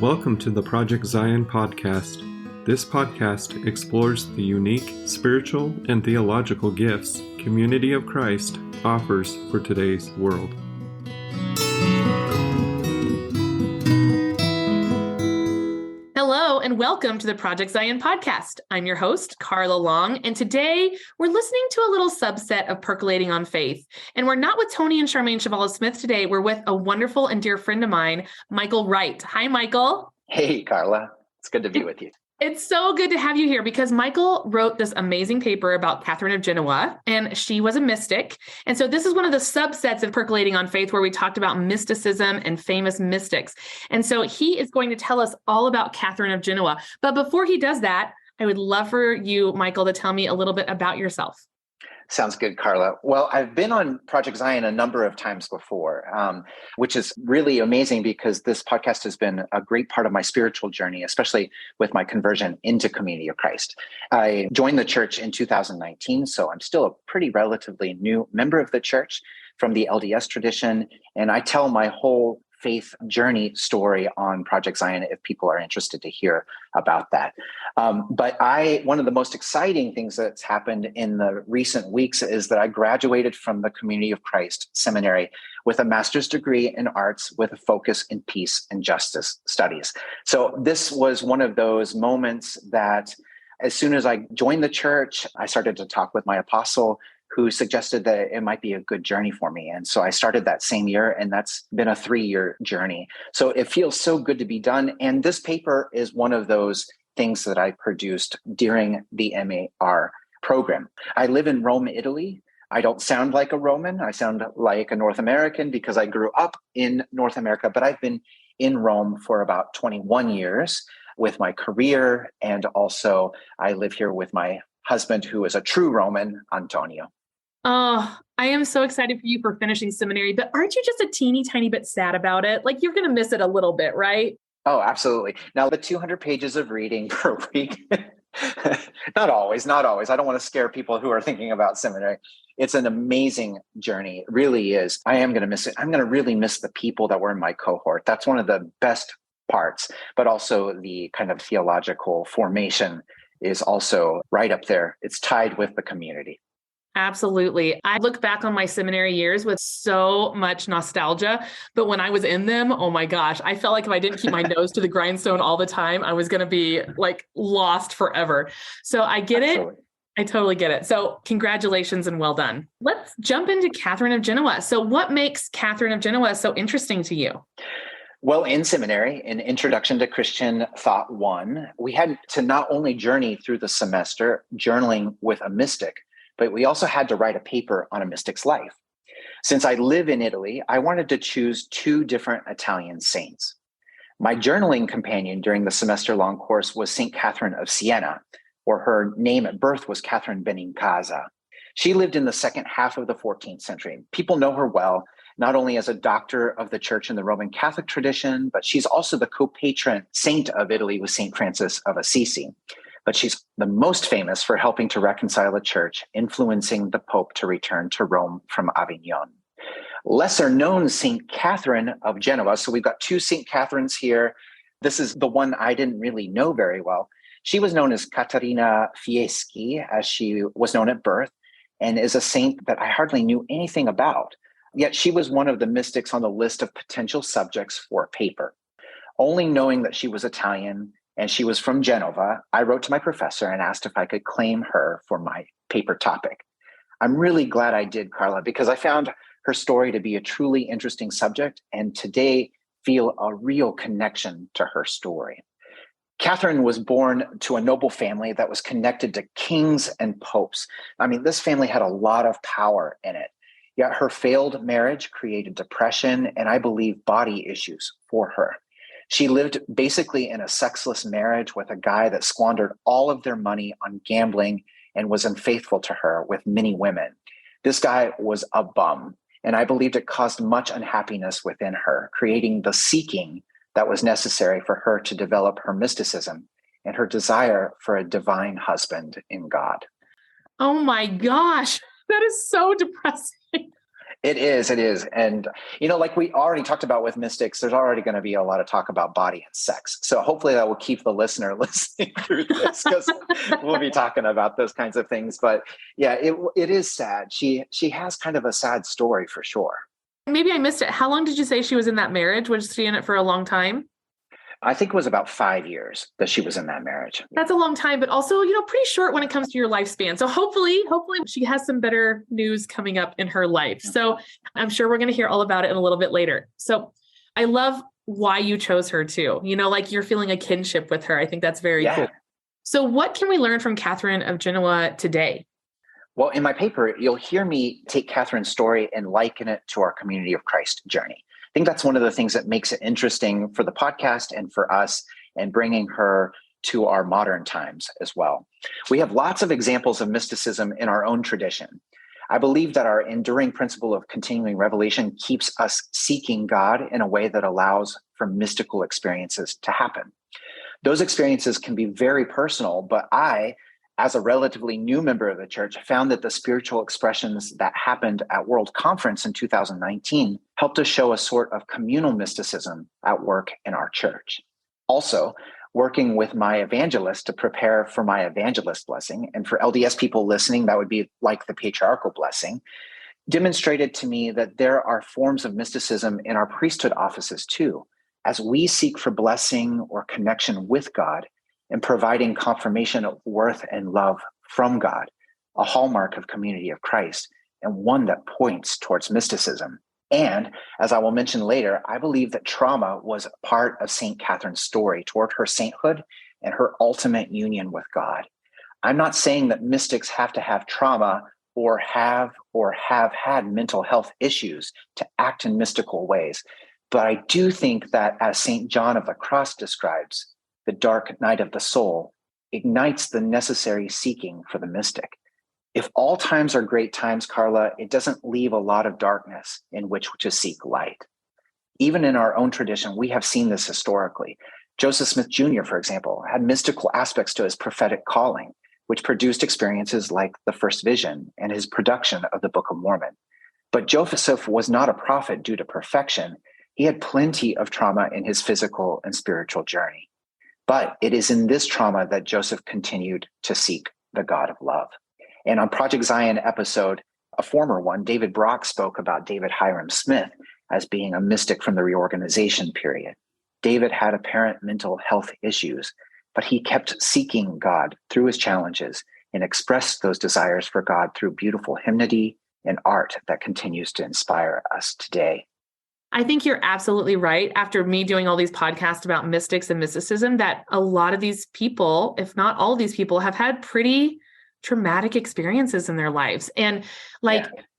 Welcome to the Project Zion podcast. This podcast explores the unique spiritual and theological gifts Community of Christ offers for today's world. Hello, and welcome to the Project Zion podcast. I'm your host, Carla Long, and today we're listening to a little subset of Percolating on Faith. And we're not with Tony and Charmaine Chavalas-Smith today. We're with a wonderful and dear friend of mine, Michael Wright. Hi, Michael. Hey, Carla. It's good to be with you. It's so good to have you here because Michael wrote this amazing paper about Catherine of Genoa, and she was a mystic. And so this is one of the subsets of Percolating on Faith where we talked about mysticism and famous mystics. And so he is going to tell us all about Catherine of Genoa. But before he does that, I would love for you, Michael, to tell me a little bit about yourself. Sounds good, Carla. Well, I've been on Project Zion a number of times before, which is really amazing because this podcast has been a great part of my spiritual journey, especially with my conversion into Community of Christ. I joined the church in 2019, so I'm still a pretty relatively new member of the church from the LDS tradition, and I tell my whole faith journey story on Project Zion if people are interested to hear about that. But one of the most exciting things that's happened in the recent weeks is that I graduated from the Community of Christ Seminary with a master's degree in arts with a focus in peace and justice studies. So this was one of those moments that as soon as I joined the church, I started to talk with my apostle who suggested that it might be a good journey for me. And so I started that same year, and that's been a 3-year journey. So it feels so good to be done. And this paper is one of those things that I produced during the MAR program. I live in Rome, Italy. I don't sound like a Roman. I sound like a North American because I grew up in North America, but I've been in Rome for about 21 years with my career. And also I live here with my husband, who is a true Roman, Antonio. Oh, I am so excited for you for finishing seminary, but aren't you just a teeny tiny bit sad about it? Like you're going to miss it a little bit, right? Oh, absolutely. Now the 200 pages of reading per week, not always. I don't want to scare people who are thinking about seminary. It's an amazing journey. It really is. I am going to miss it. I'm going to really miss the people that were in my cohort. That's one of the best parts, but also the kind of theological formation is also right up there. It's tied with the community. Absolutely. I look back on my seminary years with so much nostalgia, but when I was in them, oh my gosh, I felt like if I didn't keep my nose to the grindstone all the time, I was going to be like lost forever. So I get Absolutely. It. I totally get it. So congratulations and well done. Let's jump into Catherine of Genoa. So what makes Catherine of Genoa so interesting to you? Well, in seminary, in Introduction to Christian Thought 1, we had to not only journey through the semester journaling with a mystic, but we also had to write a paper on a mystic's life. Since I live in Italy, I wanted to choose 2 different Italian saints. My journaling companion during the semester-long course was St. Catherine of Siena, or her name at birth was Catherine Benincasa. She lived in the second half of the 14th century. People know her well, not only as a doctor of the church in the Roman Catholic tradition, but she's also the co-patron saint of Italy with St. Francis of Assisi. But she's the most famous for helping to reconcile the church, influencing the Pope to return to Rome from Avignon. Lesser known St. Catherine of Genoa. So we've got 2 St. Catherines here. This is the one I didn't really know very well. She was known as Caterina Fieschi, as she was known at birth, and is a saint that I hardly knew anything about. Yet she was one of the mystics on the list of potential subjects for a paper. Only knowing that she was Italian and she was from Genova, I wrote to my professor and asked if I could claim her for my paper topic. I'm really glad I did, Carla, because I found her story to be a truly interesting subject and today feel a real connection to her story. Catherine was born to a noble family that was connected to kings and popes. I mean, this family had a lot of power in it. Yet her failed marriage created depression and I believe body issues for her. She lived basically in a sexless marriage with a guy that squandered all of their money on gambling and was unfaithful to her with many women. This guy was a bum, and I believed it caused much unhappiness within her, creating the seeking that was necessary for her to develop her mysticism and her desire for a divine husband in God. Oh my gosh, that is so depressing. It is. It is. And, like we already talked about with mystics, there's already going to be a lot of talk about body and sex. So hopefully that will keep the listener listening through this, because we'll be talking about those kinds of things. But yeah, it is sad. She has kind of a sad story for sure. Maybe I missed it. How long did you say she was in that marriage? Was she in it for a long time? I think it was about 5 years that she was in that marriage. That's a long time, but also, pretty short when it comes to your lifespan. So hopefully she has some better news coming up in her life. So I'm sure we're going to hear all about it in a little bit later. So I love why you chose her too. Like you're feeling a kinship with her. I think that's very cool. So what can we learn from Catherine of Genoa today? Well, in my paper, you'll hear me take Catherine's story and liken it to our Community of Christ journey. I think that's one of the things that makes it interesting for the podcast and for us, and bringing her to our modern times as well. We have lots of examples of mysticism in our own tradition. I believe that our enduring principle of continuing revelation keeps us seeking God in a way that allows for mystical experiences to happen. Those experiences can be very personal, but I, as a relatively new member of the church, found that the spiritual expressions that happened at World Conference in 2019 helped us show a sort of communal mysticism at work in our church. Also, working with my evangelist to prepare for my evangelist blessing, and for LDS people listening, that would be like the patriarchal blessing, demonstrated to me that there are forms of mysticism in our priesthood offices too, as we seek for blessing or connection with God and providing confirmation of worth and love from God, a hallmark of Community of Christ, and one that points towards mysticism. And as I will mention later, I believe that trauma was part of St. Catherine's story toward her sainthood and her ultimate union with God. I'm not saying that mystics have to have trauma or have had mental health issues to act in mystical ways, but I do think that, as St. John of the Cross describes, the dark night of the soul ignites the necessary seeking for the mystic. If all times are great times, Carla, it doesn't leave a lot of darkness in which to seek light. Even in our own tradition, we have seen this historically. Joseph Smith Jr., for example, had mystical aspects to his prophetic calling, which produced experiences like the first vision and his production of the Book of Mormon. But Joseph was not a prophet due to perfection. He had plenty of trauma in his physical and spiritual journey. But it is in this trauma that Joseph continued to seek the God of love. And on Project Zion episode, a former one, David Brock spoke about David Hiram Smith as being a mystic from the Reorganization period. David had apparent mental health issues, but he kept seeking God through his challenges and expressed those desires for God through beautiful hymnody and art that continues to inspire us today. I think you're absolutely right. After me doing all these podcasts about mystics and mysticism, that a lot of these people, if not all of these people, have had pretty traumatic experiences in their lives. And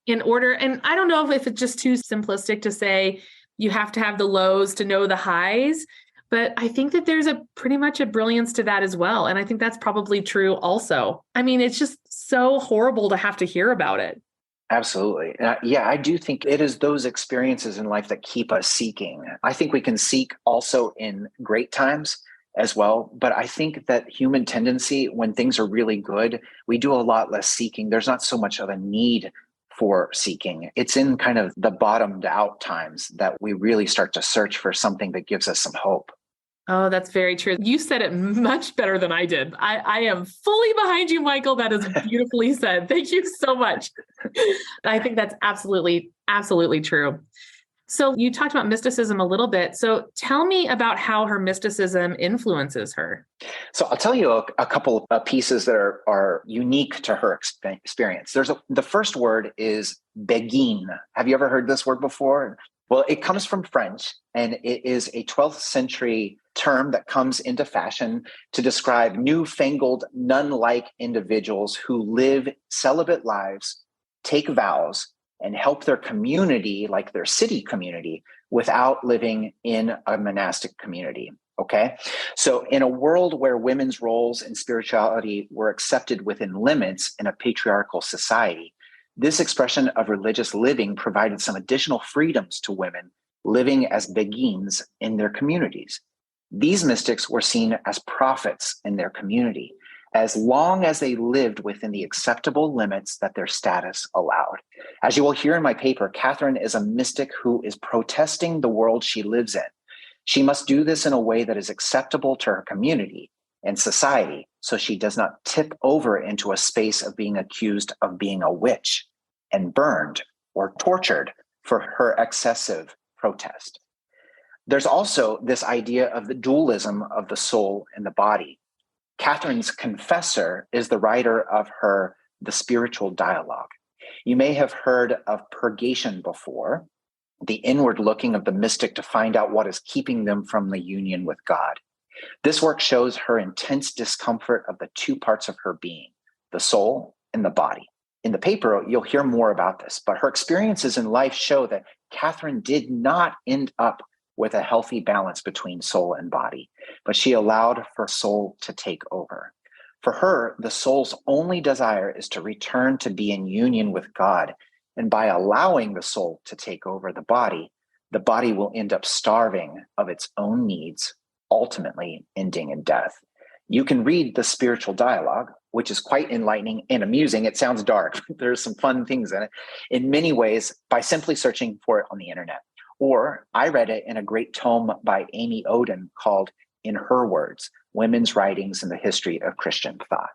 in order, and I don't know if it's just too simplistic to say you have to have the lows to know the highs, but I think that there's pretty much a brilliance to that as well. And I think that's probably true also. I mean, it's just so horrible to have to hear about it. Absolutely. I do think it is those experiences in life that keep us seeking. I think we can seek also in great times as well. But I think that human tendency, when things are really good, we do a lot less seeking. There's not so much of a need for seeking. It's in kind of the bottomed out times that we really start to search for something that gives us some hope. Oh, that's very true. You said it much better than I did. I am fully behind you, Michael. That is beautifully said. Thank you so much. I think that's absolutely, absolutely true. So you talked about mysticism a little bit. So tell me about how her mysticism influences her. So I'll tell you a couple of pieces that are unique to her experience. The first word is beguine. Have you ever heard this word before? Well, it comes from French, and it is a 12th century term that comes into fashion to describe newfangled, nun-like individuals who live celibate lives, take vows, and help their community, like their city community, without living in a monastic community. Okay. So in a world where women's roles and spirituality were accepted within limits in a patriarchal society, this expression of religious living provided some additional freedoms to women living as beguines in their communities. These mystics were seen as prophets in their community, as long as they lived within the acceptable limits that their status allowed. As you will hear in my paper, Catherine is a mystic who is protesting the world she lives in. She must do this in a way that is acceptable to her community and society, so she does not tip over into a space of being accused of being a witch and burned or tortured for her excessive protest. There's also this idea of the dualism of the soul and the body. Catherine's confessor is the writer of her The Spiritual Dialogue. You may have heard of purgation before, the inward looking of the mystic to find out what is keeping them from the union with God. This work shows her intense discomfort of the two parts of her being, the soul and the body. In the paper, you'll hear more about this, but her experiences in life show that Catherine did not end up with a healthy balance between soul and body, but she allowed her soul to take over. For her, the soul's only desire is to return to be in union with God. And by allowing the soul to take over the body will end up starving of its own needs, ultimately ending in death. You can read The Spiritual Dialogue, which is quite enlightening and amusing. It sounds dark. There's some fun things in it in many ways by simply searching for it on the internet. Or I read it in a great tome by Amy Oden called In Her Words, Women's Writings in the History of Christian Thought.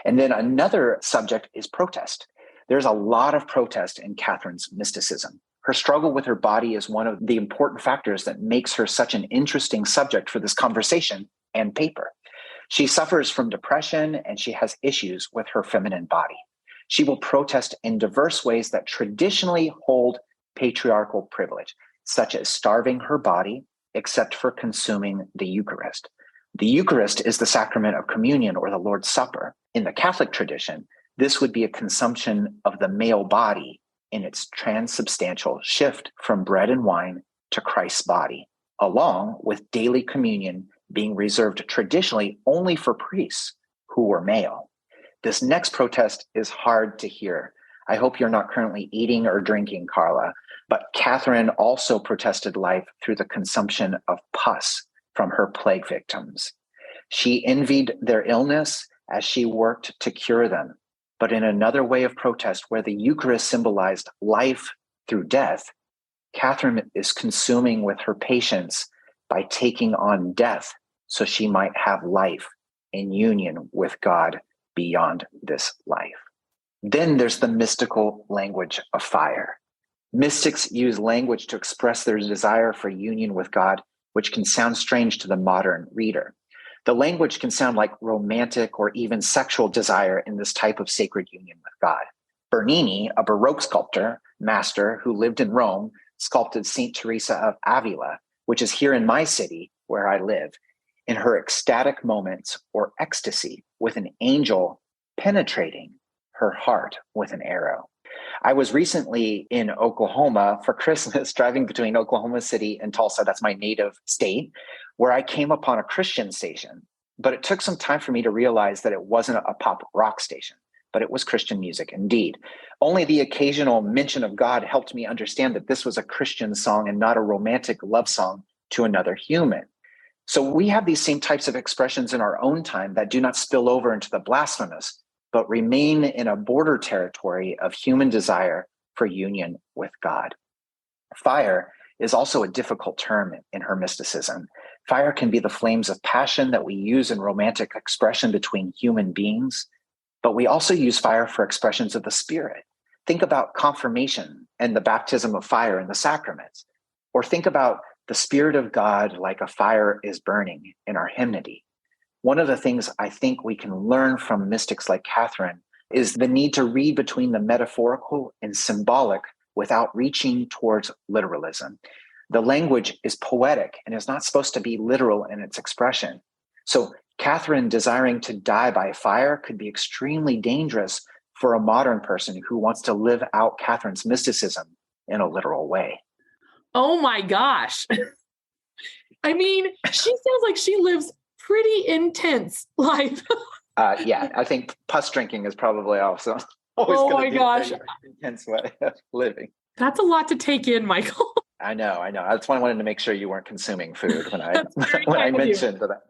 And then another subject is protest. There's a lot of protest in Catherine's mysticism. Her struggle with her body is one of the important factors that makes her such an interesting subject for this conversation and paper. She suffers from depression and she has issues with her feminine body. She will protest in diverse ways that traditionally hold patriarchal privilege, such as starving her body except for consuming the Eucharist. The Eucharist is the sacrament of communion or the Lord's Supper. In the Catholic tradition, this would be a consumption of the male body in its transubstantial shift from bread and wine to Christ's body, along with daily communion being reserved traditionally only for priests who were male. This next protest is hard to hear. I hope you're not currently eating or drinking, Carla, but Catherine also protested life through the consumption of pus from her plague victims. She envied their illness as she worked to cure them. But in another way of protest, where the Eucharist symbolized life through death, Catherine is consuming with her patients by taking on death so she might have life in union with God beyond this life. Then there's the mystical language of fire. Mystics use language to express their desire for union with God, which can sound strange to the modern reader. The language can sound like romantic or even sexual desire in this type of sacred union with God. Bernini, a Baroque sculptor master who lived in Rome, sculpted Saint Teresa of Avila, which is here in my city where I live, in her ecstatic moments or ecstasy with an angel penetrating her heart with an arrow. I was recently in Oklahoma for Christmas, driving between Oklahoma City and Tulsa, that's my native state, where I came upon a Christian station. But it took some time for me to realize that it wasn't a pop rock station, but it was Christian music indeed. Only the occasional mention of God helped me understand that this was a Christian song and not a romantic love song to another human. So we have these same types of expressions in our own time that do not spill over into the blasphemous, but remain in a border territory of human desire for union with God. Fire is also a difficult term in her mysticism. Fire can be the flames of passion that we use in romantic expression between human beings, but we also use fire for expressions of the Spirit. Think about confirmation and the baptism of fire in the sacraments, or think about the Spirit of God like a fire is burning in our hymnody. One of the things I think we can learn from mystics like Catherine is the need to read between the metaphorical and symbolic without reaching towards literalism. The language is poetic and is not supposed to be literal in its expression. So Catherine desiring to die by fire could be extremely dangerous for a modern person who wants to live out Catherine's mysticism in a literal way. Oh my gosh. I mean, she sounds like she lives pretty intense life. Yeah, I think pus drinking is probably also always oh going my to be gosh. an intense way of living. That's a lot to take in, Michael. I know. That's why I wanted to make sure you weren't consuming food when I That's very when I kind of you. mentioned that.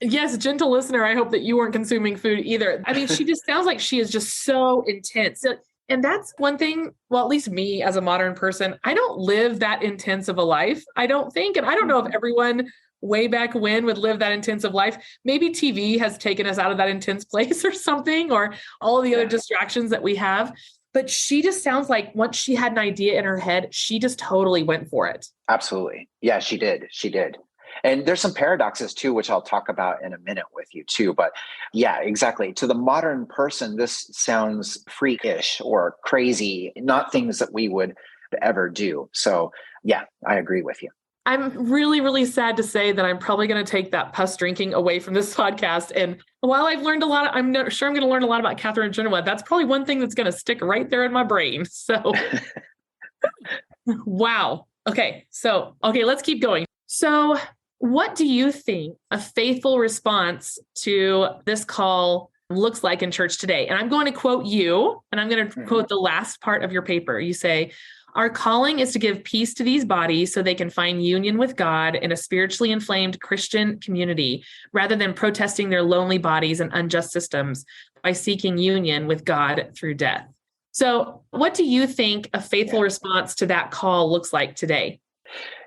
Yes, gentle listener, I hope that you weren't consuming food either. I mean, she just sounds like she is just so intense. And that's one thing, well, at least me as a modern person, I don't live that intense of a life, I don't think. And I don't know if everyone way back when would live that intense of life. Maybe TV has taken us out of that intense place or something, or all of the other distractions that we have. But she just sounds like once she had an idea in her head, she just totally went for it. Absolutely. Yeah, she did. She did. And there's some paradoxes too, which I'll talk about in a minute with you too. But yeah, exactly. To the modern person, this sounds freakish or crazy, not things that we would ever do. So yeah, I agree with you. I'm really, really sad to say that I'm probably going to take that pus drinking away from this podcast. And while I've learned a lot, I'm not sure I'm going to learn a lot about Catherine Genoa. That's probably one thing that's going to stick right there in my brain. So, wow. Okay. Let's keep going. So what do you think a faithful response to this call looks like in church today? And I'm going to quote you, and I'm going to quote the last part of your paper. You say, "Our calling is to give peace to these bodies so they can find union with God in a spiritually inflamed Christian community, rather than protesting their lonely bodies and unjust systems by seeking union with God through death." So what do you think a faithful response to that call looks like today?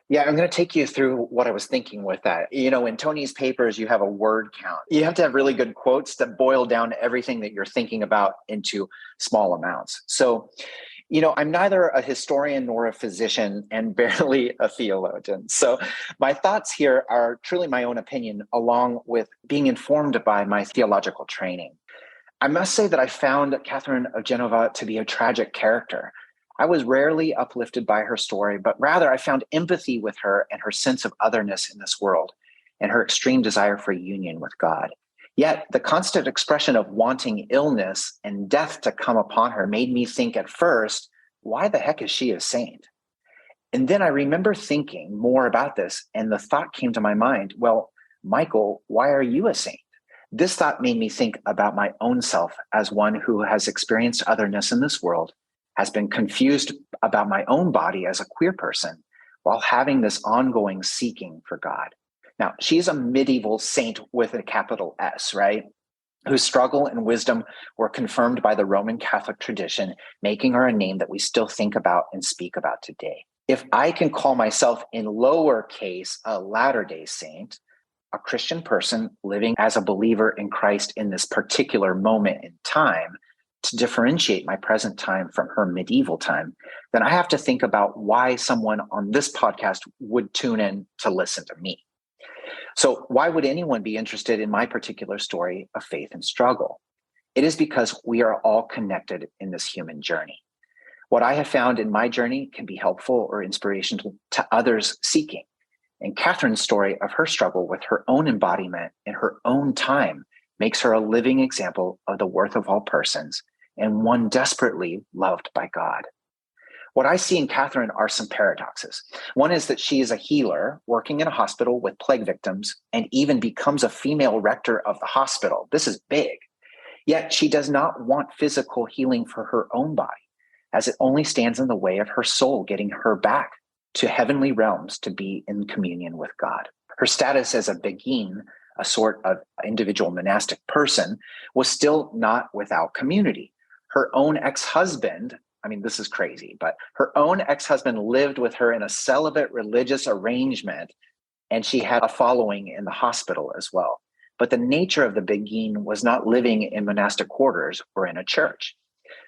Yeah, I'm going to take you through what I was thinking with that. In Tony's papers, you have a word count. You have to have really good quotes that boil down everything that you're thinking about into small amounts. So, I'm neither a historian nor a physician and barely a theologian. So my thoughts here are truly my own opinion, along with being informed by my theological training. I must say that I found Catherine of Genoa to be a tragic character. I was rarely uplifted by her story, but rather I found empathy with her and her sense of otherness in this world and her extreme desire for union with God. Yet the constant expression of wanting illness and death to come upon her made me think at first, why the heck is she a saint? And then I remember thinking more about this, and the thought came to my mind, well, Michael, why are you a saint? This thought made me think about my own self as one who has experienced otherness in this world, has been confused about my own body as a queer person, while having this ongoing seeking for God. Now, she's a medieval saint with a capital S, right? Whose struggle and wisdom were confirmed by the Roman Catholic tradition, making her a name that we still think about and speak about today. If I can call myself in lowercase a Latter-day Saint, a Christian person living as a believer in Christ in this particular moment in time, to differentiate my present time from her medieval time, then I have to think about why someone on this podcast would tune in to listen to me. So why would anyone be interested in my particular story of faith and struggle? It is because we are all connected in this human journey. What I have found in my journey can be helpful or inspirational to others seeking. And Catherine's story of her struggle with her own embodiment in her own time makes her a living example of the worth of all persons and one desperately loved by God. What I see in Catherine are some paradoxes. One is that she is a healer working in a hospital with plague victims and even becomes a female rector of the hospital. This is big. Yet she does not want physical healing for her own body, as it only stands in the way of her soul getting her back to heavenly realms to be in communion with God. Her status as a beguine, a sort of individual monastic person, was still not without community. Her own ex-husband, this is crazy, but her own ex-husband lived with her in a celibate religious arrangement, and she had a following in the hospital as well. But the nature of the beguine was not living in monastic quarters or in a church.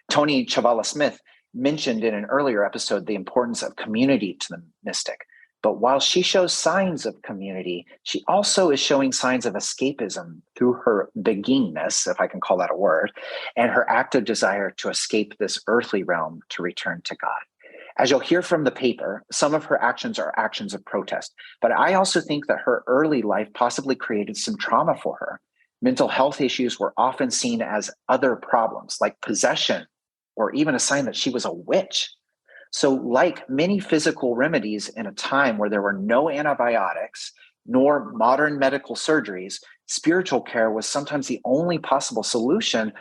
Tony Chavala-Smith mentioned in an earlier episode the importance of community to the mystic. But while she shows signs of community, she also is showing signs of escapism through her beguineness, if I can call that a word, and her active desire to escape this earthly realm to return to God. As you'll hear from the paper, some of her actions are actions of protest, but I also think that her early life possibly created some trauma for her. Mental health issues were often seen as other problems, like possession, or even a sign that she was a witch. So like many physical remedies in a time where there were no antibiotics nor modern medical surgeries, spiritual care was sometimes the only possible solution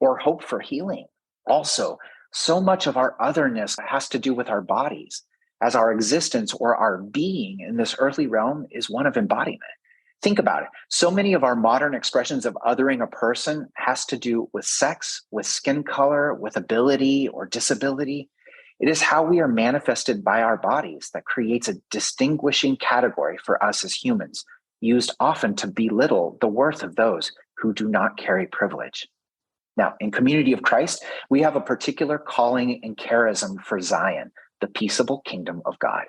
or hope for healing. Also, so much of our otherness has to do with our bodies, as our existence or our being in this earthly realm is one of embodiment. Think about it. So many of our modern expressions of othering a person has to do with sex, with skin color, with ability or disability. It is how we are manifested by our bodies that creates a distinguishing category for us as humans, used often to belittle the worth of those who do not carry privilege. Now, in Community of Christ, we have a particular calling and charism for Zion, the peaceable kingdom of God.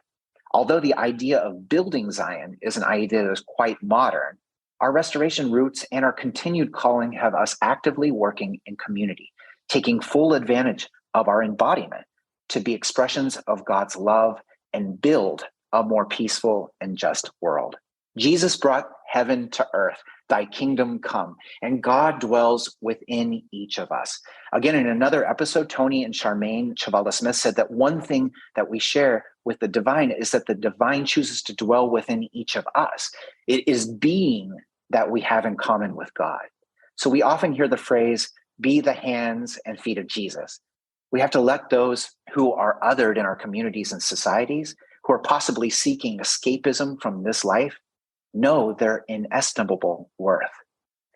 Although the idea of building Zion is an idea that is quite modern, our restoration roots and our continued calling have us actively working in community, taking full advantage of our embodiment to be expressions of God's love and build a more peaceful and just world. Jesus brought heaven to earth, thy kingdom come, and God dwells within each of us. Again, in another episode, Tony and Charmaine Chavala-Smith said that one thing that we share with the divine is that the divine chooses to dwell within each of us. It is being that we have in common with God. So we often hear the phrase, be the hands and feet of Jesus. We have to let those who are othered in our communities and societies, who are possibly seeking escapism from this life, know their inestimable worth.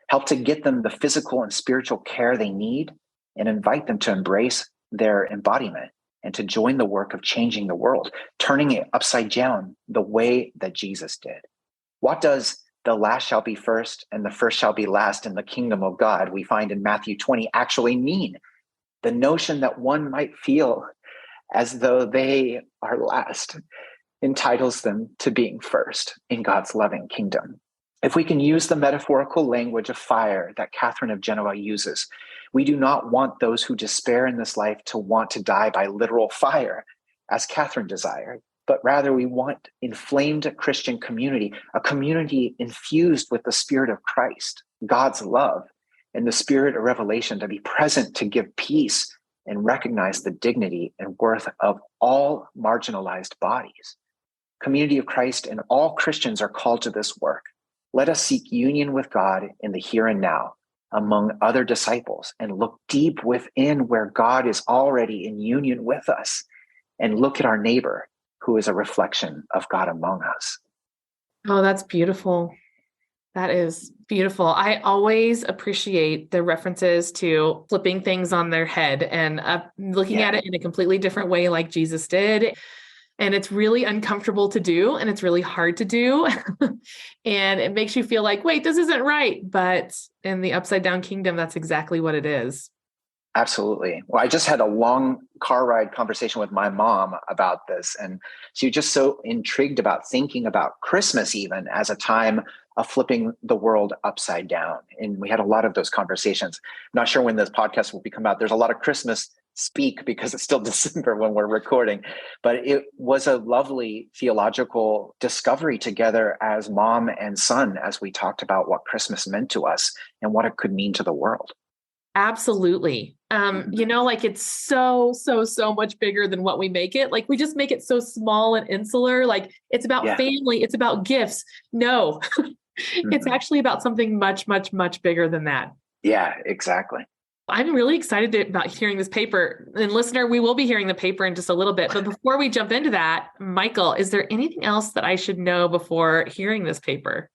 Help to get them the physical and spiritual care they need, and invite them to embrace their embodiment and to join the work of changing the world, turning it upside down the way that Jesus did. What does the last shall be first and the first shall be last in the kingdom of God we find in Matthew 20 actually mean? The notion that one might feel as though they are last entitles them to being first in God's loving kingdom. If we can use the metaphorical language of fire that Catherine of Genoa uses, we do not want those who despair in this life to want to die by literal fire, as Catherine desired, but rather we want inflamed Christian community, a community infused with the Spirit of Christ, God's love, and the Spirit of revelation to be present to give peace and recognize the dignity and worth of all marginalized bodies. Community of Christ and all Christians are called to this work. Let us seek union with God in the here and now among other disciples and look deep within where God is already in union with us and look at our neighbor who is a reflection of God among us. Oh, that's beautiful. That is beautiful. I always appreciate the references to flipping things on their head and looking at it in a completely different way like Jesus did. And it's really uncomfortable to do, and it's really hard to do. And it makes you feel like, wait, this isn't right. But in the upside down kingdom, that's exactly what it is. Absolutely. Well, I just had a long car ride conversation with my mom about this. And she was just so intrigued about thinking about Christmas even as a time of flipping the world upside down. And we had a lot of those conversations. I'm not sure when this podcast will come out. There's a lot of Christmas speak because it's still December when we're recording, but it was a lovely theological discovery together as mom and son, as we talked about what Christmas meant to us and what it could mean to the world. Absolutely. Like it's so much bigger than what we make it. Like we just make it so small and insular. Like it's about family. It's about gifts. No, it's actually about something much, much, much bigger than that. Yeah, exactly. I'm really excited about hearing this paper. And listener, we will be hearing the paper in just a little bit. But before we jump into that, Michael, is there anything else that I should know before hearing this paper?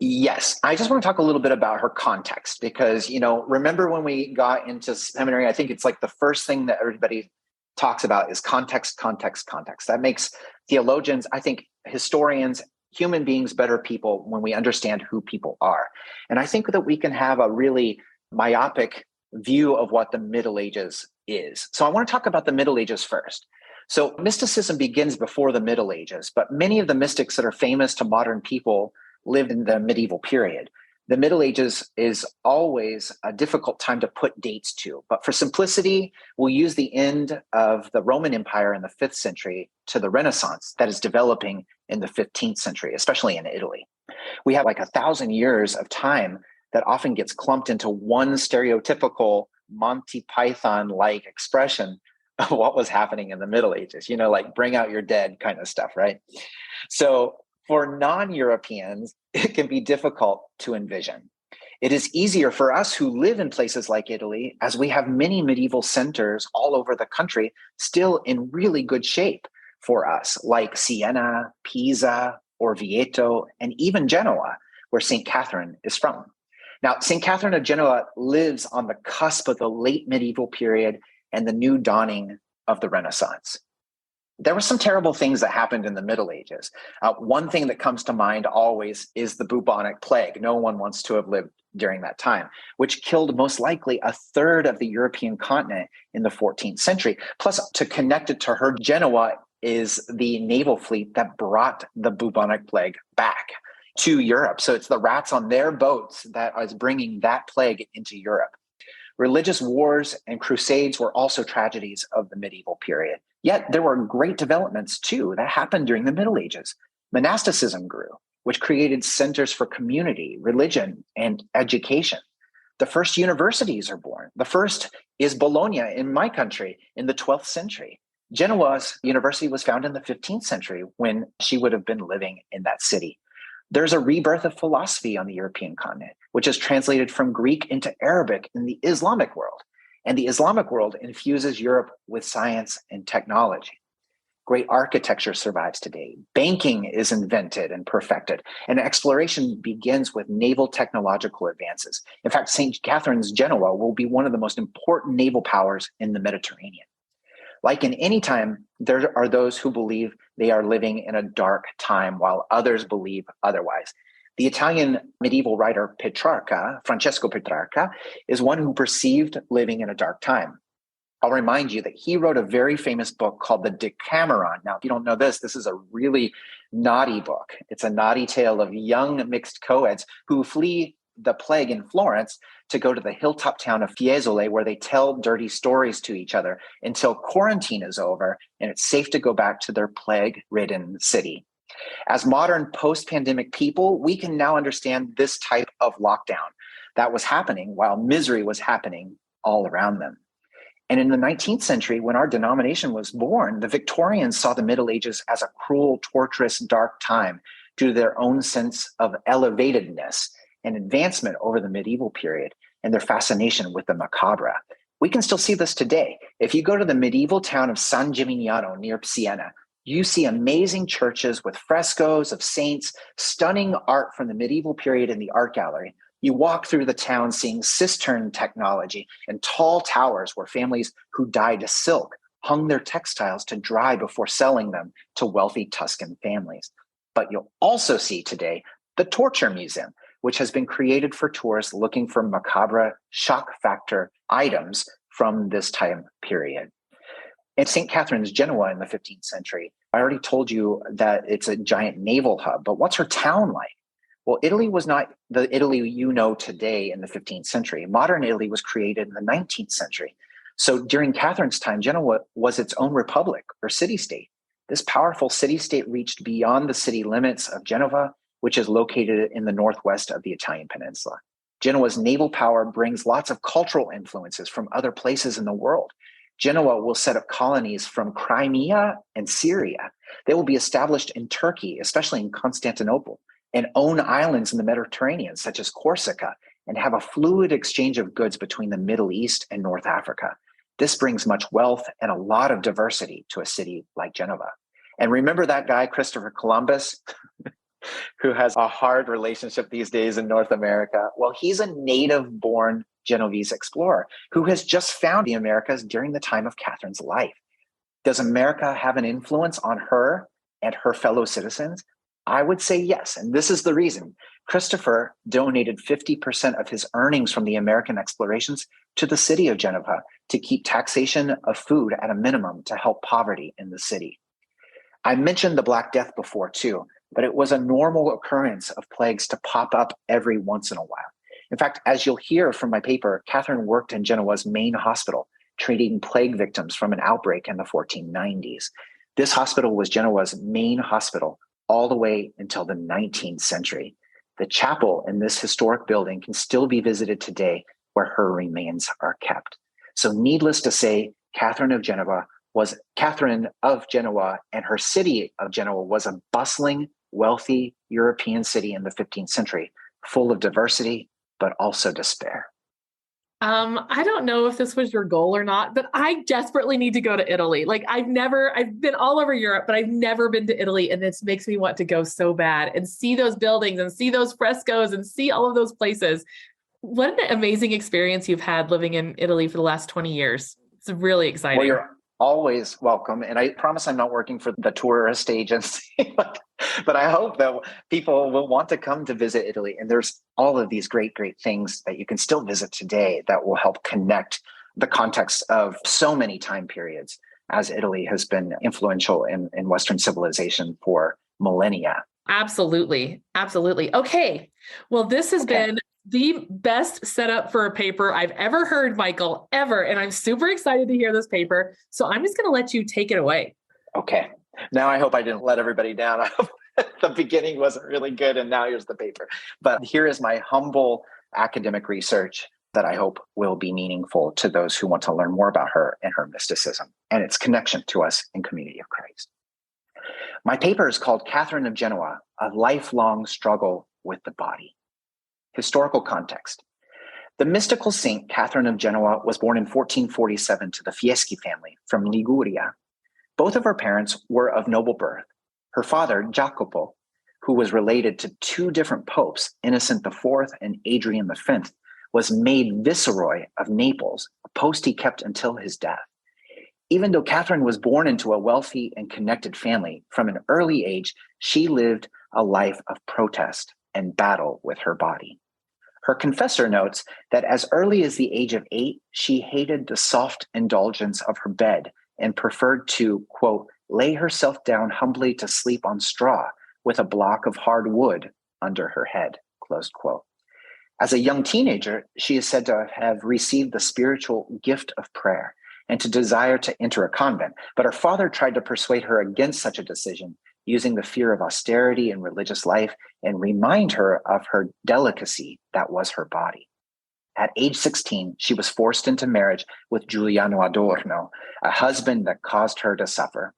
Yes. I just want to talk a little bit about her context because, remember when we got into seminary, I think it's like the first thing that everybody talks about is context, context, context. That makes theologians, I think historians, human beings, better people when we understand who people are. And I think that we can have a really myopic view of what the Middle Ages is. So I want to talk about the Middle Ages first. So mysticism begins before the Middle Ages, but many of the mystics that are famous to modern people lived in the medieval period. The Middle Ages is always a difficult time to put dates to, but for simplicity, we'll use the end of the Roman Empire in the 5th century to the Renaissance that is developing in the 15th century, especially in Italy. We have like 1,000 years of time that often gets clumped into one stereotypical Monty Python-like expression of what was happening in the Middle Ages, like bring out your dead kind of stuff, right? So for non-Europeans, it can be difficult to envision. It is easier for us who live in places like Italy, as we have many medieval centers all over the country still in really good shape for us, like Siena, Pisa, Orvieto, and even Genoa, where St. Catherine is from. Now, St. Catherine of Genoa lives on the cusp of the late medieval period and the new dawning of the Renaissance. There were some terrible things that happened in the Middle Ages. One thing that comes to mind always is the bubonic plague. No one wants to have lived during that time, which killed most likely a third of the European continent in the 14th century. Plus, to connect it to her, Genoa is the naval fleet that brought the bubonic plague back to Europe. So it's the rats on their boats that is bringing that plague into Europe. Religious wars and crusades were also tragedies of the medieval period. Yet there were great developments too that happened during the Middle Ages. Monasticism grew, which created centers for community, religion, and education. The first universities are born. The first is Bologna in my country in the 12th century. Genoa's university was founded in the 15th century when she would have been living in that city. There's a rebirth of philosophy on the European continent, which is translated from Greek into Arabic in the Islamic world. And the Islamic world infuses Europe with science and technology. Great architecture survives today. Banking is invented and perfected. And exploration begins with naval technological advances. In fact, St. Catherine's Genoa will be one of the most important naval powers in the Mediterranean. Like in any time, there are those who believe they are living in a dark time while others believe otherwise. The Italian medieval writer Francesco Petrarca, is one who perceived living in a dark time. I'll remind you that he wrote a very famous book called the Decameron. Now, if you don't know this, this is a really naughty book. It's a naughty tale of young mixed co-eds who flee the plague in Florence to go to the hilltop town of Fiesole, where they tell dirty stories to each other until quarantine is over and it's safe to go back to their plague-ridden city. As modern post-pandemic people, we can now understand this type of lockdown that was happening while misery was happening all around them. And in the 19th century, when our denomination was born, the Victorians saw the Middle Ages as a cruel, torturous, dark time due to their own sense of elevatedness and advancement over the medieval period and their fascination with the macabre. We can still see this today. If you go to the medieval town of San Gimignano near Siena, you see amazing churches with frescoes of saints, stunning art from the medieval period in the art gallery. You walk through the town seeing cistern technology and tall towers where families who dyed silk hung their textiles to dry before selling them to wealthy Tuscan families. But you'll also see today the Torture Museum, which has been created for tourists looking for macabre shock factor items from this time period. In St. Catherine's Genoa in the 15th century, I already told you that it's a giant naval hub, but what's her town like? Well, Italy was not the Italy you know today in the 15th century. Modern Italy was created in the 19th century. So during Catherine's time, Genoa was its own republic or city-state. This powerful city-state reached beyond the city limits of Genova, which is located in the northwest of the Italian peninsula. Genoa's naval power brings lots of cultural influences from other places in the world. Genoa will set up colonies from Crimea and Syria. They will be established in Turkey, especially in Constantinople, and own islands in the Mediterranean, such as Corsica, and have a fluid exchange of goods between the Middle East and North Africa. This brings much wealth and a lot of diversity to a city like Genova. And remember that guy, Christopher Columbus, who has a hard relationship these days in North America? Well, he's a native-born Genovese explorer who has just found the Americas during the time of Catherine's life. Does America have an influence on her and her fellow citizens? I would say yes, and this is the reason. Christopher donated 50% of his earnings from the American explorations to the city of Genova to keep taxation of food at a minimum to help poverty in the city. I mentioned the Black Death before too, but it was a normal occurrence of plagues to pop up every once in a while. In fact, as you'll hear from my paper, Catherine worked in Genoa's main hospital, treating plague victims from an outbreak in the 1490s. This hospital was Genoa's main hospital all the way until the 19th century. The chapel in this historic building can still be visited today where her remains are kept. So needless to say, Catherine of Genoa and her city of Genoa was a bustling, wealthy European city in the 15th century, full of diversity, but also despair. I don't know if this was your goal or not, but I desperately need to go to Italy. Like I've been all over Europe, but I've never been to Italy. And this makes me want to go so bad and see those buildings and see those frescoes and see all of those places. What an amazing experience you've had living in Italy for the last 20 years. It's really exciting. Well, you're always welcome. And I promise I'm not working for the tourist agency, but I hope that people will want to come to visit Italy. And there's all of these great, great things that you can still visit today that will help connect the context of so many time periods, as Italy has been influential in Western civilization for millennia. Absolutely. Absolutely. Okay. Well, this has been the best setup for a paper I've ever heard, Michael, ever. And I'm super excited to hear this paper. So I'm just going to let you take it away. Okay. Now I hope I didn't let everybody down. I hope the beginning wasn't really good. And now here's the paper. But here is my humble academic research that I hope will be meaningful to those who want to learn more about her and her mysticism and its connection to us in Community of Christ. My paper is called Catherine of Genoa, A Lifelong Struggle with the Body. Historical context. The mystical saint Catherine of Genoa was born in 1447 to the Fieschi family from Liguria. Both of her parents were of noble birth. Her father, Jacopo, who was related to two different popes, Innocent IV and Adrian V, was made viceroy of Naples, a post he kept until his death. Even though Catherine was born into a wealthy and connected family, from an early age, she lived a life of protest and battle with her body. Her confessor notes that as early as the age of 8, she hated the soft indulgence of her bed and preferred to, quote, lay herself down humbly to sleep on straw with a block of hard wood under her head, close quote. As a young teenager, she is said to have received the spiritual gift of prayer and to desire to enter a convent, but her father tried to persuade her against such a decision, using the fear of austerity and religious life, and remind her of her delicacy that was her body. At age 16, she was forced into marriage with Giuliano Adorno, a husband that caused her to suffer.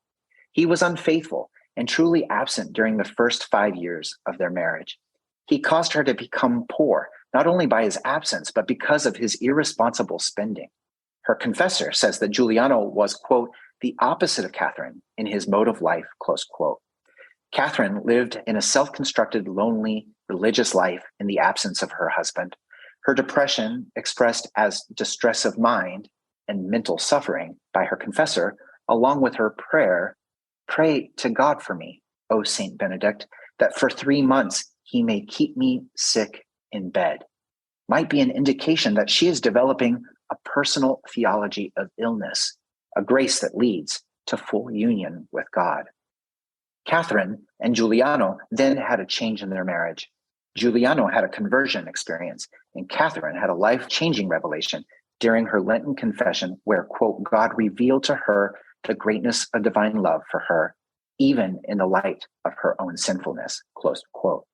He was unfaithful and truly absent during the first 5 years of their marriage. He caused her to become poor, not only by his absence, but because of his irresponsible spending. Her confessor says that Giuliano was, quote, the opposite of Catherine in his mode of life, close quote. Catherine lived in a self-constructed, lonely, religious life in the absence of her husband. Her depression, expressed as distress of mind and mental suffering by her confessor, along with her prayer, pray to God for me, O Saint Benedict, that for 3 months he may keep me sick in bed, might be an indication that she is developing a personal theology of illness, a grace that leads to full union with God. Catherine and Giuliano then had a change in their marriage. Giuliano had a conversion experience, and Catherine had a life-changing revelation during her Lenten confession where, quote, God revealed to her the greatness of divine love for her, even in the light of her own sinfulness, close quote.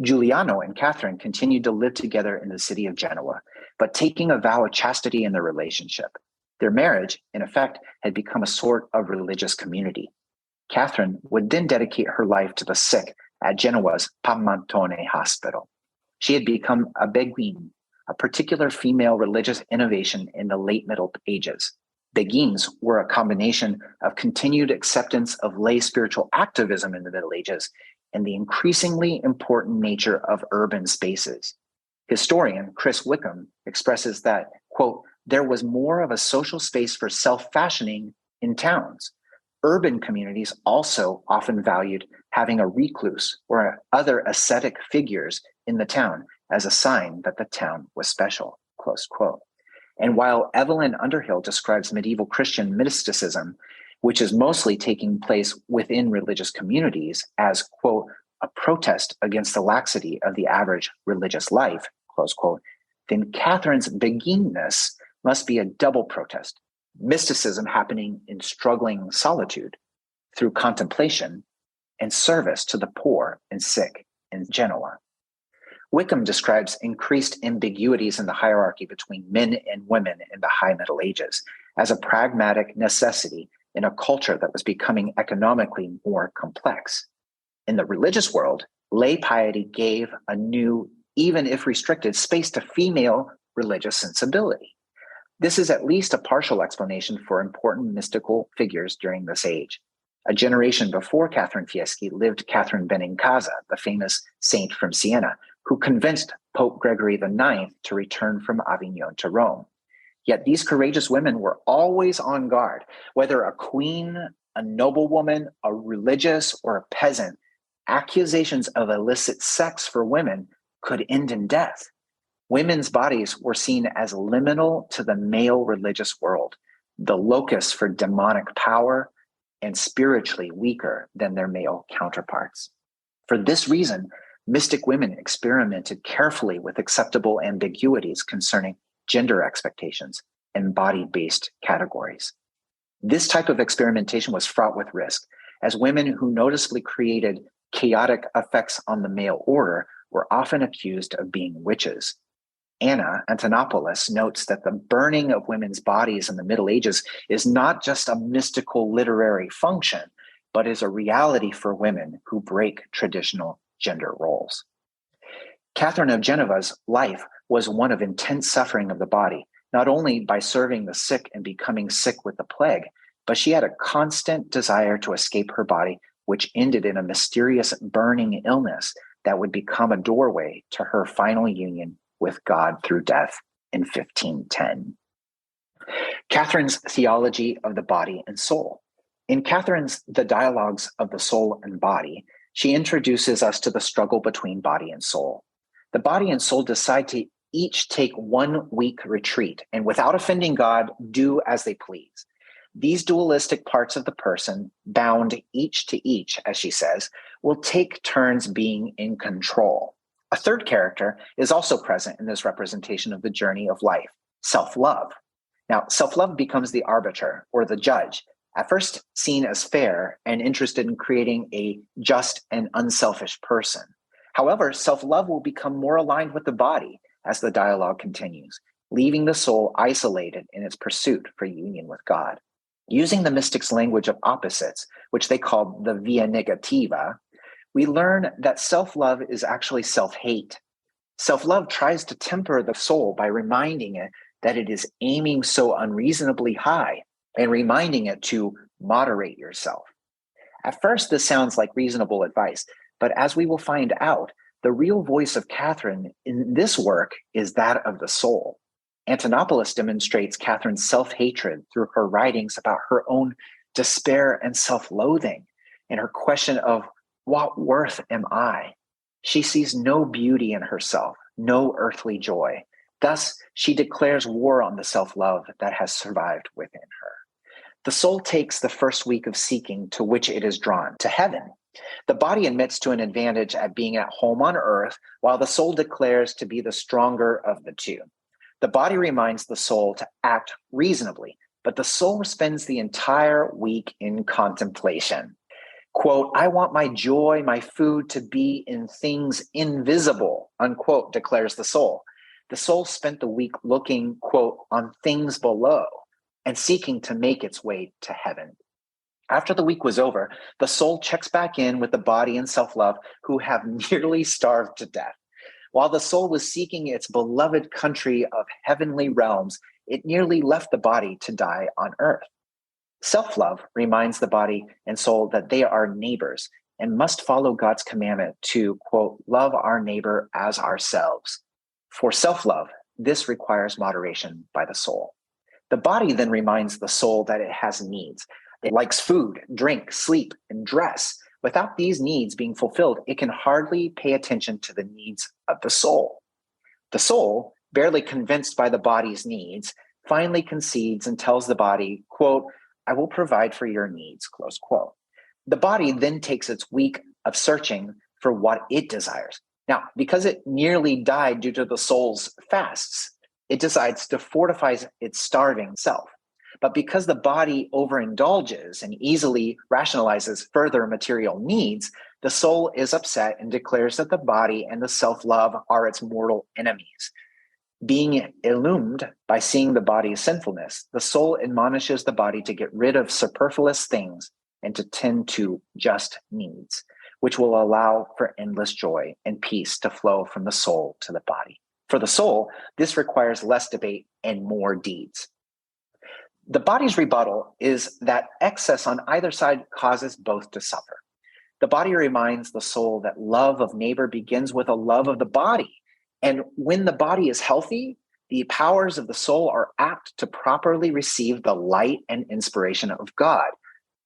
Giuliano and Catherine continued to live together in the city of Genoa, but taking a vow of chastity in their relationship. Their marriage, in effect, had become a sort of religious community. Catherine would then dedicate her life to the sick at Genoa's Pamantone Hospital. She had become a beguine, a particular female religious innovation in the late Middle Ages. Beguines were a combination of continued acceptance of lay spiritual activism in the Middle Ages and the increasingly important nature of urban spaces. Historian Chris Wickham expresses that, quote, there was more of a social space for self-fashioning in towns. Urban communities also often valued having a recluse or other ascetic figures in the town as a sign that the town was special, close quote. And while Evelyn Underhill describes medieval Christian mysticism, which is mostly taking place within religious communities as, quote, a protest against the laxity of the average religious life, close quote, then Catherine's beguineness must be a double protest. Mysticism happening in struggling solitude through contemplation and service to the poor and sick in Genoa. Wickham describes increased ambiguities in the hierarchy between men and women in the High Middle Ages as a pragmatic necessity in a culture that was becoming economically more complex. In the religious world, lay piety gave a new, even if restricted, space to female religious sensibility. This is at least a partial explanation for important mystical figures during this age. A generation before Catherine Fieschi lived Catherine Benincasa, the famous saint from Siena, who convinced Pope Gregory IX to return from Avignon to Rome. Yet these courageous women were always on guard. Whether a queen, a noblewoman, a religious, or a peasant, accusations of illicit sex for women could end in death. Women's bodies were seen as liminal to the male religious world, the locus for demonic power, and spiritually weaker than their male counterparts. For this reason, mystic women experimented carefully with acceptable ambiguities concerning gender expectations and body-based categories. This type of experimentation was fraught with risk, as women who noticeably created chaotic effects on the male order were often accused of being witches. Anna Antonopoulos notes that the burning of women's bodies in the Middle Ages is not just a mystical literary function, but is a reality for women who break traditional gender roles. Catherine of Genoa's life was one of intense suffering of the body, not only by serving the sick and becoming sick with the plague, but she had a constant desire to escape her body, which ended in a mysterious burning illness that would become a doorway to her final union with God through death in 1510. Catherine's theology of the body and soul. In Catherine's The Dialogues of the Soul and Body, she introduces us to the struggle between body and soul. The body and soul decide to each take 1 week retreat and, without offending God, do as they please. These dualistic parts of the person, bound each to each, as she says, will take turns being in control. A third character is also present in this representation of the journey of life, self-love. Now, self-love becomes the arbiter or the judge, at first seen as fair and interested in creating a just and unselfish person. However, self-love will become more aligned with the body as the dialogue continues, leaving the soul isolated in its pursuit for union with God. Using the mystics' language of opposites, which they called the via negativa, we learn that self-love is actually self-hate. Self-love tries to temper the soul by reminding it that it is aiming so unreasonably high and reminding it to moderate yourself. At first, this sounds like reasonable advice, but as we will find out, the real voice of Catherine in this work is that of the soul. Antonopoulos demonstrates Catherine's self-hatred through her writings about her own despair and self-loathing and her question of, what worth am I? She sees no beauty in herself, no earthly joy. Thus, she declares war on the self-love that has survived within her. The soul takes the first week of seeking to which it is drawn, to heaven. The body admits to an advantage at being at home on earth, while the soul declares to be the stronger of the two. The body reminds the soul to act reasonably, but the soul spends the entire week in contemplation. Quote, I want my joy, my food to be in things invisible, unquote, declares the soul. The soul spent the week looking, quote, on things below and seeking to make its way to heaven. After the week was over, the soul checks back in with the body and self-love who have nearly starved to death. While the soul was seeking its beloved country of heavenly realms, it nearly left the body to die on earth. Self-love reminds the body and soul that they are neighbors and must follow God's commandment to, quote, love our neighbor as ourselves. For self-love, this requires moderation by the soul. The body then reminds the soul that it has needs. It likes food, drink, sleep, and dress. Without these needs being fulfilled, it can hardly pay attention to the needs of the soul. The soul, barely convinced by the body's needs, finally concedes and tells the body, quote, I will provide for your needs, close quote. The body then takes its week of searching for what it desires. Now, because it nearly died due to the soul's fasts, it decides to fortify its starving self. But because the body overindulges and easily rationalizes further material needs, the soul is upset and declares that the body and the self-love are its mortal enemies. Being illumined by seeing the body's sinfulness, the soul admonishes the body to get rid of superfluous things and to tend to just needs, which will allow for endless joy and peace to flow from the soul to the body. For the soul, this requires less debate and more deeds. The body's rebuttal is that excess on either side causes both to suffer. The body reminds the soul that love of neighbor begins with a love of the body. And when the body is healthy, the powers of the soul are apt to properly receive the light and inspiration of God.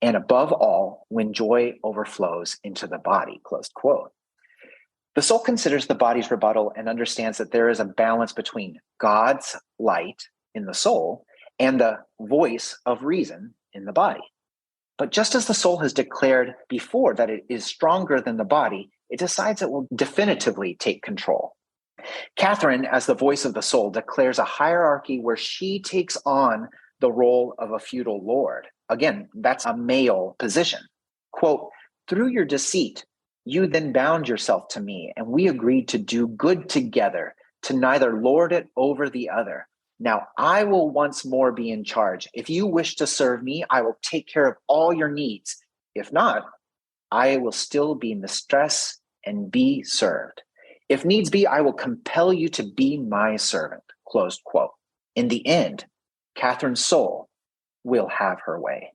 And above all, when joy overflows into the body, closed quote. The soul considers the body's rebuttal and understands that there is a balance between God's light in the soul and the voice of reason in the body. But just as the soul has declared before that it is stronger than the body, it decides it will definitively take control. Catherine, as the voice of the soul, declares a hierarchy where she takes on the role of a feudal lord. Again, that's a male position. Quote, "Through your deceit, you then bound yourself to me, and we agreed to do good together, to neither lord it over the other. Now I will once more be in charge. If you wish to serve me, I will take care of all your needs. If not, I will still be mistress and be served. If needs be, I will compel you to be my servant," closed quote. In the end, Catherine's soul will have her way.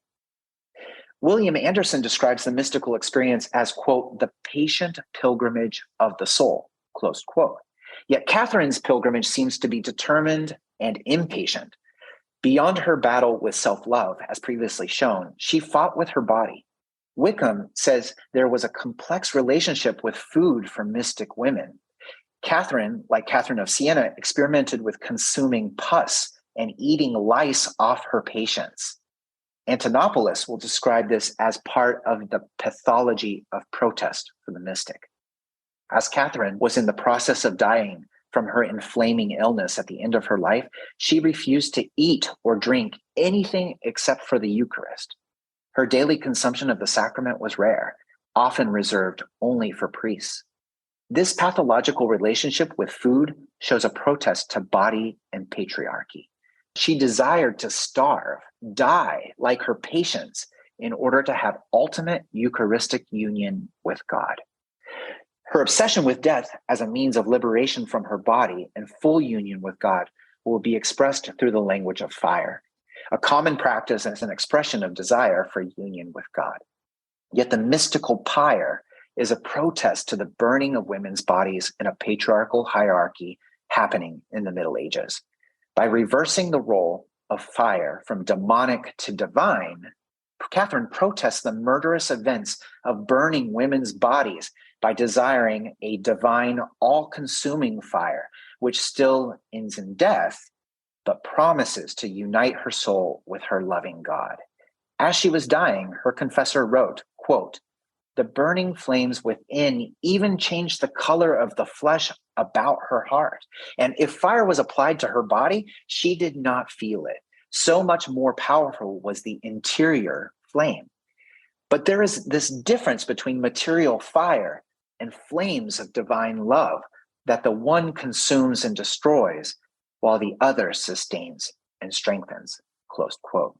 William Anderson describes the mystical experience as, quote, "the patient pilgrimage of the soul," closed quote. Yet Catherine's pilgrimage seems to be determined and impatient. Beyond her battle with self-love, as previously shown, she fought with her body. Wickham says there was a complex relationship with food for mystic women. Catherine, like Catherine of Siena, experimented with consuming pus and eating lice off her patients. Antonopoulos will describe this as part of the pathology of protest for the mystic. As Catherine was in the process of dying from her inflaming illness at the end of her life, she refused to eat or drink anything except for the Eucharist. Her daily consumption of the sacrament was rare, often reserved only for priests. This pathological relationship with food shows a protest to body and patriarchy. She desired to starve, die like her patients in order to have ultimate Eucharistic union with God. Her obsession with death as a means of liberation from her body and full union with God will be expressed through the language of fire, a common practice as an expression of desire for union with God. Yet the mystical pyre is a protest to the burning of women's bodies in a patriarchal hierarchy happening in the Middle Ages. By reversing the role of fire from demonic to divine, Catherine protests the murderous events of burning women's bodies by desiring a divine, all-consuming fire, which still ends in death, but promises to unite her soul with her loving God. As she was dying, her confessor wrote, quote, "The burning flames within even changed the color of the flesh about her heart. And if fire was applied to her body, she did not feel it. So much more powerful was the interior flame." But there is this difference between material fire and flames of divine love, that the one consumes and destroys, while the other sustains and strengthens, closed quote.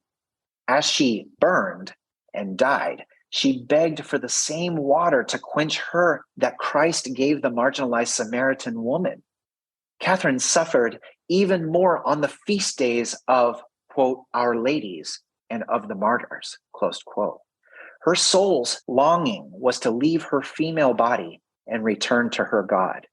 As she burned and died, she begged for the same water to quench her that Christ gave the marginalized Samaritan woman. Catherine suffered even more on the feast days of, quote, Our Ladies and of the martyrs, closed quote. Her soul's longing was to leave her female body and return to her God.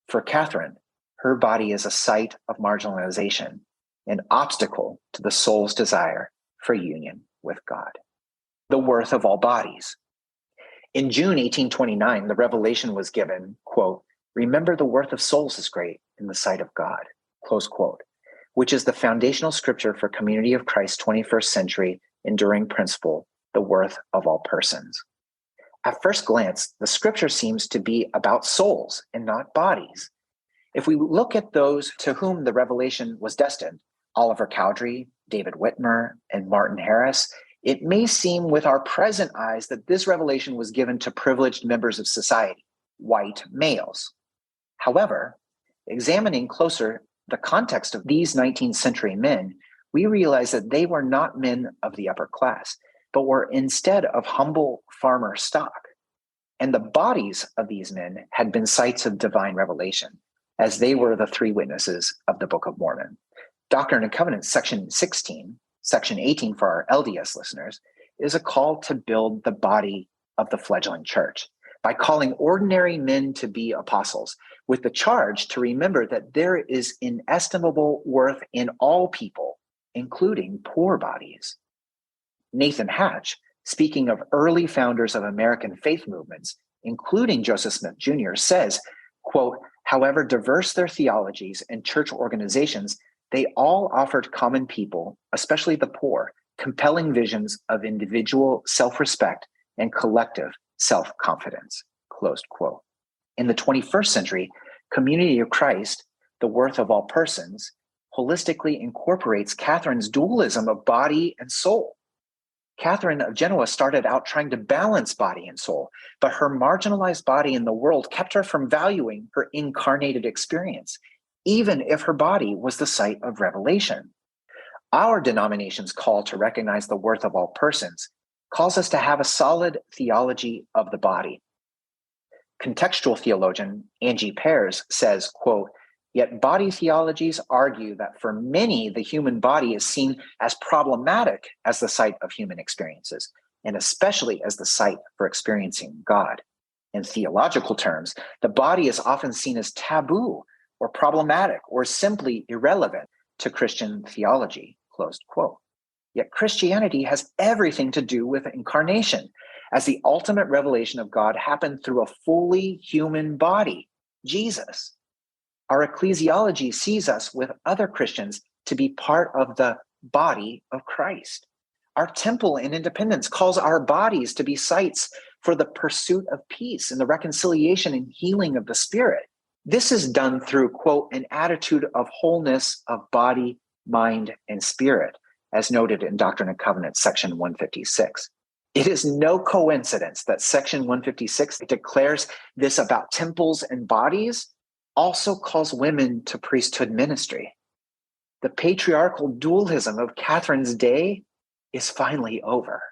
For Catherine, her body is a site of marginalization, an obstacle to the soul's desire for union with God. The worth of all bodies. In June 1829, the revelation was given, quote, "Remember the worth of souls is great in the sight of God," close quote, which is the foundational scripture for Community of Christ's 21st century enduring principle, the worth of all persons. At first glance, the scripture seems to be about souls and not bodies. If we look at those to whom the revelation was destined, Oliver Cowdery, David Whitmer, and Martin Harris, it may seem with our present eyes that this revelation was given to privileged members of society, white males. However, examining closer the context of these 19th century men, we realize that they were not men of the upper class, but were instead of humble farmer stock. And the bodies of these men had been sites of divine revelation. as they were the three witnesses of the Book of Mormon. Doctrine and Covenants, section 16, section 18 for our LDS listeners, is a call to build the body of the fledgling church by calling ordinary men to be apostles, with the charge to remember that there is inestimable worth in all people, including poor bodies. Nathan Hatch, speaking of early founders of American faith movements, including Joseph Smith Jr., says, quote, however diverse their theologies and church organizations, they all offered common people, especially the poor, compelling visions of individual self-respect and collective self-confidence, closed quote. In the 21st century, Community of Christ, the worth of all persons, holistically incorporates Catherine's dualism of body and soul. Catherine of Genoa started out trying to balance body and soul, but her marginalized body in the world kept her from valuing her incarnated experience, even if her body was the site of revelation. Our denomination's call to recognize the worth of all persons calls us to have a solid theology of the body. Contextual theologian Angie Pears says, quote, yet body theologies argue that for many, the human body is seen as problematic as the site of human experiences, and especially as the site for experiencing God. In theological terms, the body is often seen as taboo or problematic or simply irrelevant to Christian theology, closed quote. Yet Christianity has everything to do with incarnation, as the ultimate revelation of God happened through a fully human body, Jesus. Our ecclesiology sees us with other Christians to be part of the body of Christ. Our temple in Independence calls our bodies to be sites for the pursuit of peace and the reconciliation and healing of the spirit. This is done through, quote, an attitude of wholeness of body, mind, and spirit, as noted in Doctrine and Covenants, section 156. It is no coincidence that section 156 declares this about temples and bodies, also calls women to priesthood ministry. The patriarchal dualism of Catherine's day is finally over.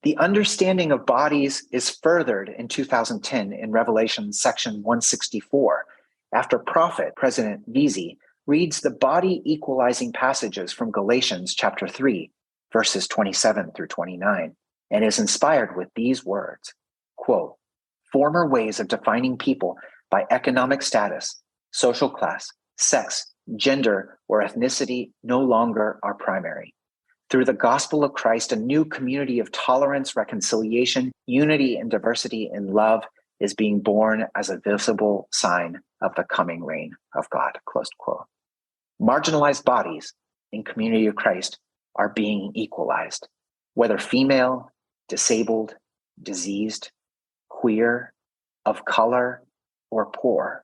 The understanding of bodies is furthered in 2010 in Revelation section 164, after prophet President Vesey reads the body equalizing passages from Galatians chapter 3, verses 27 through 29, and is inspired with these words, quote, former ways of defining people by economic status, social class, sex, gender, or ethnicity no longer are primary. Through the gospel of Christ, a new community of tolerance, reconciliation, unity, and diversity in love is being born as a visible sign of the coming reign of God, closed quote. Marginalized bodies in Community of Christ are being equalized, whether female, disabled, diseased, queer, of color, or poor.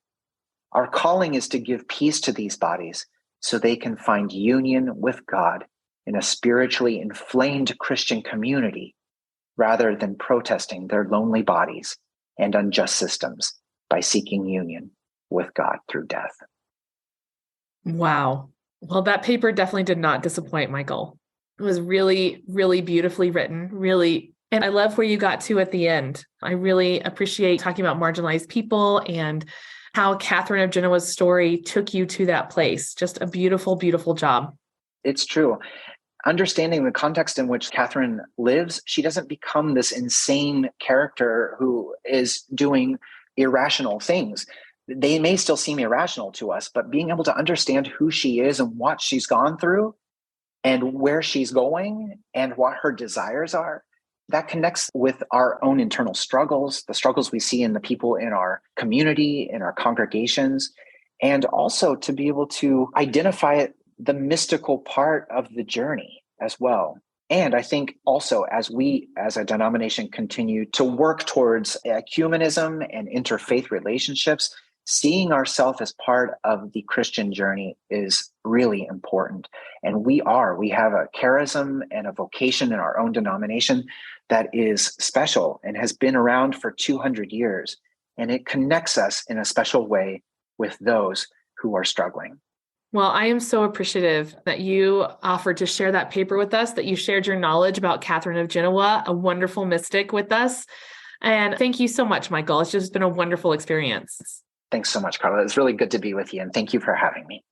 Our calling is to give peace to these bodies so they can find union with God in a spiritually inflamed Christian community, rather than protesting their lonely bodies and unjust systems by seeking union with God through death. Wow. Well, that paper definitely did not disappoint, Michael. It was really, really beautifully written, really. And I love where you got to at the end. I really appreciate talking about marginalized people and how Catherine of Genoa's story took you to that place. Just a beautiful, beautiful job. It's true. Understanding the context in which Catherine lives, she doesn't become this insane character who is doing irrational things. They may still seem irrational to us, but being able to understand who she is and what she's gone through and where she's going and what her desires are, that connects with our own internal struggles, the struggles we see in the people in our community, in our congregations, and also to be able to identify the mystical part of the journey as well. And I think also as we, as a denomination, continue to work towards ecumenism and interfaith relationships, seeing ourselves as part of the Christian journey is really important. And we have a charism and a vocation in our own denomination that is special and has been around for 200 years. And it connects us in a special way with those who are struggling. Well, I am so appreciative that you offered to share that paper with us, that you shared your knowledge about Catherine of Genoa, a wonderful mystic, with us. And thank you so much, Michael. It's just been a wonderful experience. Thanks so much, Carla. It's really good to be with you, and thank you for having me.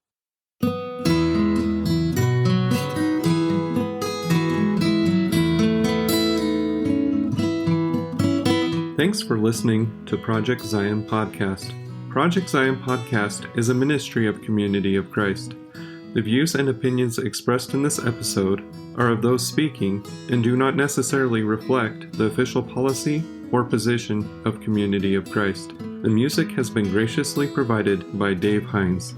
Thanks for listening to Project Zion Podcast. Project Zion Podcast is a ministry of Community of Christ. The views and opinions expressed in this episode are of those speaking and do not necessarily reflect the official policy or position of Community of Christ. The music has been graciously provided by Dave Hines.